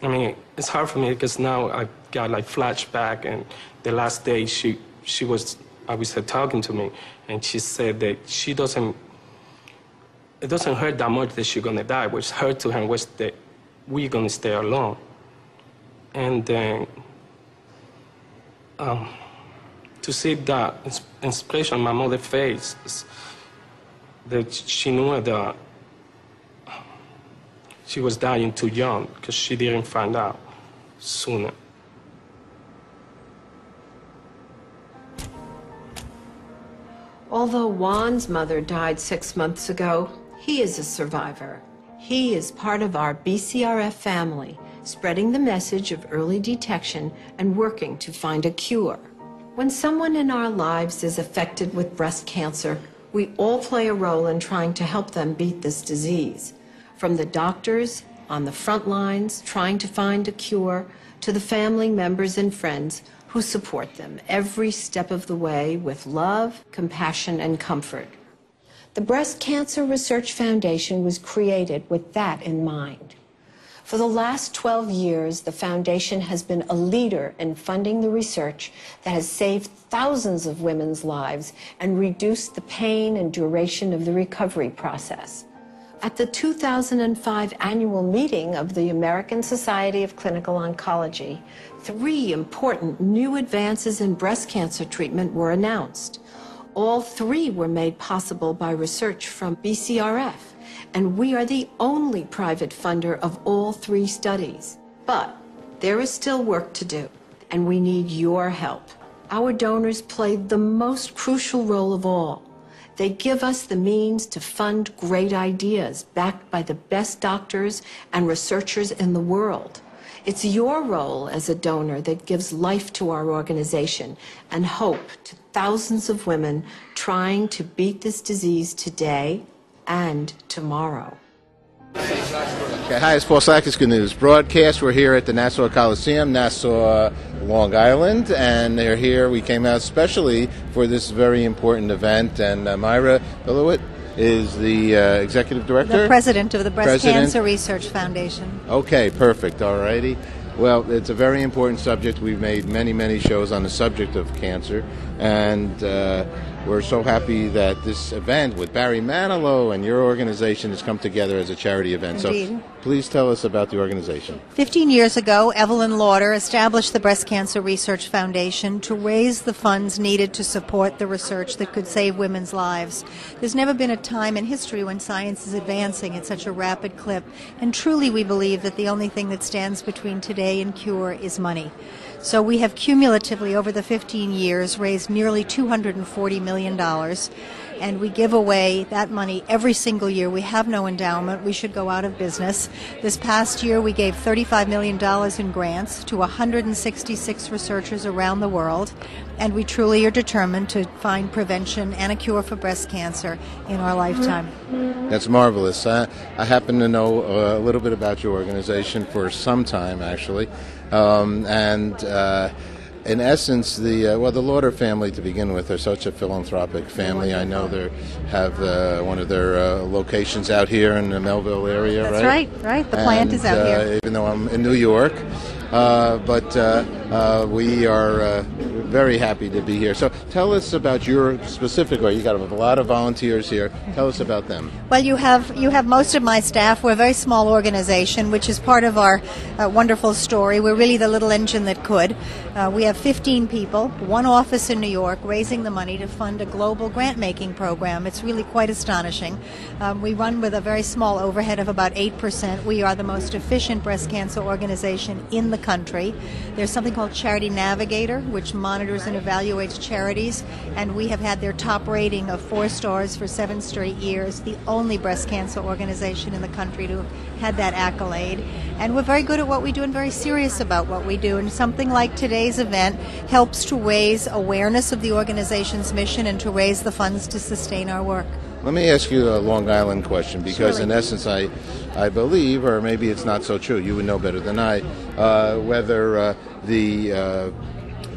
I mean, it's hard for me because now I got like flashback, and the last day she was obviously talking to me, and she said that it doesn't hurt that much that she's gonna die. What's hurt to her was that we're gonna stay alone. And then to see that expression on my mother's face, that she knew that she was dying too young because she didn't find out sooner. Although Juan's mother died 6 months ago, he is a survivor. He is part of our BCRF family, spreading the message of early detection and working to find a cure. When someone in our lives is affected with breast cancer, we all play a role in trying to help them beat this disease. From the doctors on the front lines trying to find a cure, to the family members and friends who support them every step of the way with love, compassion, and comfort. The Breast Cancer Research Foundation was created with that in mind. For the last 12 years, the foundation has been a leader in funding the research that has saved thousands of women's lives and reduced the pain and duration of the recovery process. At the 2005 annual meeting of the American Society of Clinical Oncology, 3 important new advances in breast cancer treatment were announced. All 3 were made possible by research from BCRF, and we are the only private funder of all 3 studies. But there is still work to do, and we need your help. Our donors played the most crucial role of all. They give us the means to fund great ideas backed by the best doctors and researchers in the world. It's your role as a donor that gives life to our organization and hope to thousands of women trying to beat this disease today and tomorrow. Okay, hi, it's Paul Sackis, Good News Broadcast. We're here at the Nassau Coliseum, Nassau, Long Island, and they're here. We came out specially for this very important event, and Myra Billowit is the executive director? The president of the Breast Cancer Research Foundation. Okay, perfect. All righty. Well, it's a very important subject. We've made many, many shows on the subject of cancer, and we're so happy that this event with Barry Manilow and your organization has come together as a charity event. Indeed. So please tell us about the organization. 15 years ago, Evelyn Lauder established the Breast Cancer Research Foundation to raise the funds needed to support the research that could save women's lives. There's never been a time in history when science is advancing at such a rapid clip, and truly we believe that the only thing that stands between today and cure is money. So we have cumulatively, over the 15 years, raised nearly $240 million, and we give away that money every single year. We have no endowment. We should go out of business. This past year, we gave $35 million in grants to 166 researchers around the world, and we truly are determined to find prevention and a cure for breast cancer in our lifetime. That's marvelous. I happen to know a little bit about your organization for some time, actually. In essence, the Lauder family, to begin with, are such a philanthropic family. I know they have one of their locations out here in the Melville area, That's right? right. The plant is out here. Even though I'm in New York, but we are very happy to be here. So tell us about your specific work. You got a lot of volunteers here. Tell us about them. Well, you have most of my staff. We're a very small organization, which is part of our wonderful story. We're really the little engine that could. We have 15 people, 1 office in New York, raising the money to fund a global grant-making program. It's really quite astonishing. We run with a very small overhead of about 8%. We are the most efficient breast cancer organization in the country. There's something called Charity Navigator, which monitors and evaluates charities, and we have had their top rating of 4 stars for 7 straight years, the only breast cancer organization in the country to have had that accolade. And we're very good at what we do and very serious about what we do, and something like today's event helps to raise awareness of the organization's mission and to raise the funds to sustain our work. Let me ask you a Long Island question, because Surely. in essence I believe, or maybe it's not so true, you would know better than I, whether the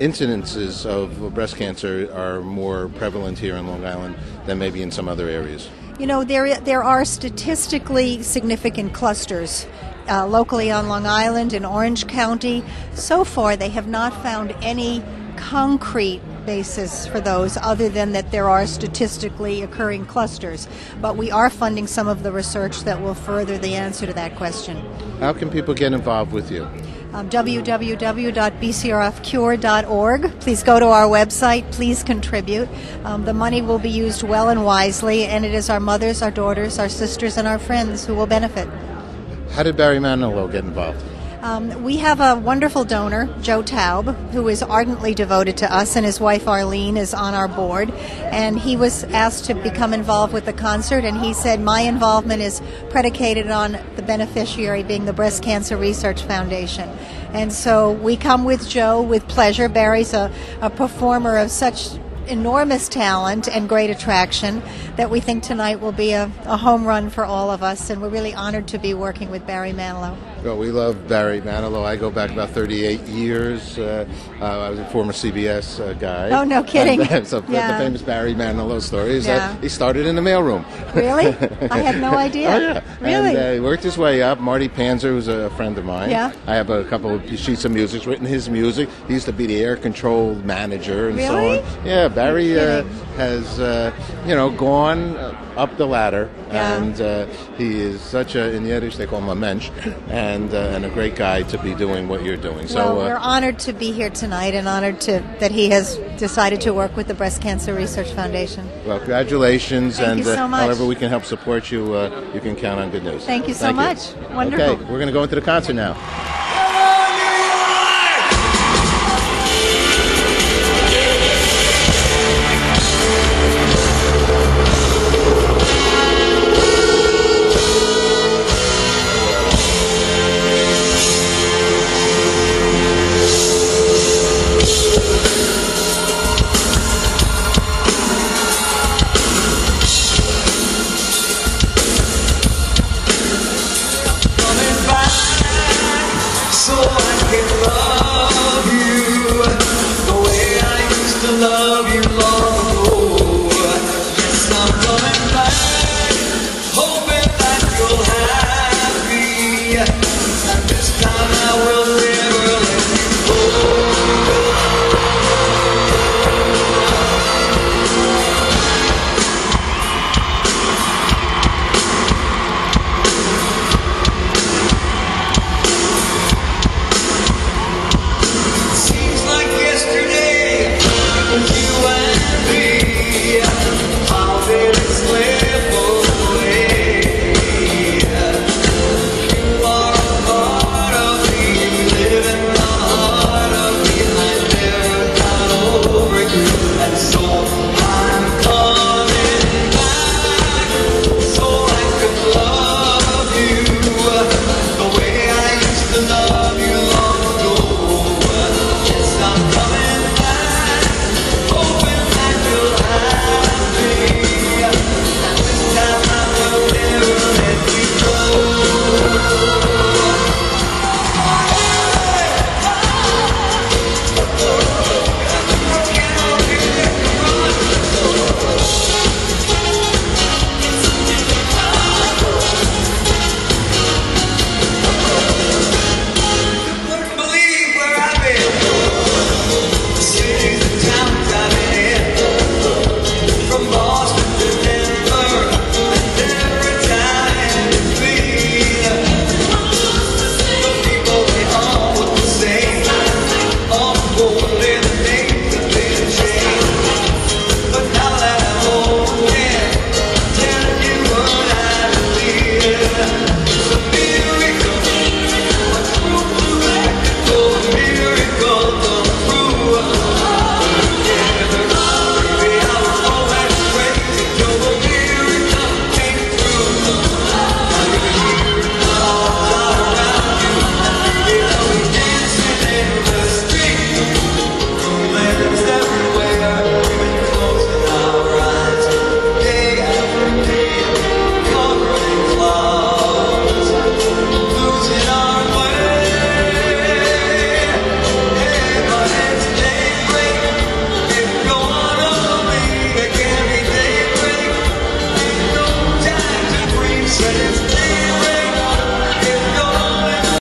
incidences of breast cancer are more prevalent here in Long Island than maybe in some other areas. You know, there are statistically significant clusters locally on Long Island, in Orange County. So far, they have not found any concrete basis for those other than that there are statistically occurring clusters. But we are funding some of the research that will further the answer to that question. How can people get involved with you? www.bcrfcure.org. Please go to our website. Please contribute. The money will be used well and wisely, and it is our mothers, our daughters, our sisters, and our friends who will benefit. How did Barry Manilow get involved? We have a wonderful donor, Joe Taub, who is ardently devoted to us, and his wife Arlene is on our board. And he was asked to become involved with the concert, and he said, my involvement is predicated on the beneficiary being the Breast Cancer Research Foundation. And so we come with Joe with pleasure. Barry's a performer of such enormous talent and great attraction that we think tonight will be a home run for all of us, and we're really honored to be working with Barry Manilow. Well, we love Barry Manilow. I go back about 38 years. I was a former CBS guy. Oh, no kidding. And, so the famous Barry Manilow story is that he started in the mailroom. Really? I had no idea. Oh, yeah. Really? And he worked his way up. Marty Panzer, who's a friend of mine. Yeah. I have a couple of sheets of music, written his music. He used to be the air control manager and so Really? on. Yeah, Barry has, gone up the ladder, and he is such a, in Yiddish they call him a mensch, and a great guy to be doing what you're doing. So well, we're honored to be here tonight, and honored that he has decided to work with the Breast Cancer Research Foundation. Well, congratulations. Thank and you so much. However we can help support you, you can count on good news. Thank you so much. Wonderful. Okay, we're going to go into the concert now. It's